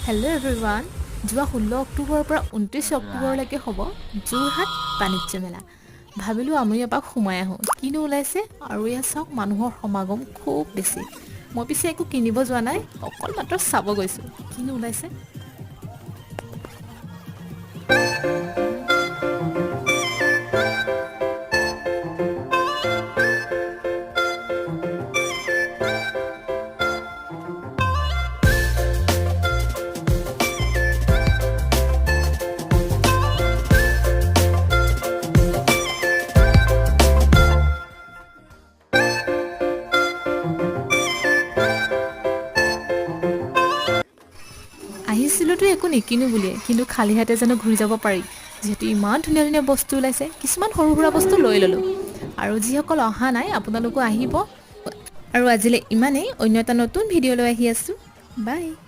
Hello' everyone. যোৱা 16 অক্টোবৰৰ পৰা 29 অক্টোবৰলৈকে হ'ব যোৰহাট বাণিজ্য মেলা। ভাবিলোঁ আমি এপাক সোমাই আহোঁ, কিনো ওলাইছে। আৰু এয়া চাওক, মানুহৰ সমাগম খুব বেছি। মই পিছে একো কিনিব যোৱা নাই, অকল মাত্ৰ চাব গৈছোঁ কিনো ওলাইছে। আহিছিলোঁতো একো নিকিনো বুলিয়ে, কিন্তু খালী হাতে জানো ঘূৰি যাব পাৰি। যিহেতু ইমান ধুনীয়া ধুনীয়া বস্তু ওলাইছে, কিছুমান সৰু সুৰা বস্তু লৈ ল'লোঁ। আৰু যিসকল অহা নাই আপোনালোকো আহিব। আৰু আজিলৈ ইমানেই, অন্য এটা নতুন ভিডিঅ' লৈ আহি আছোঁ। বাই।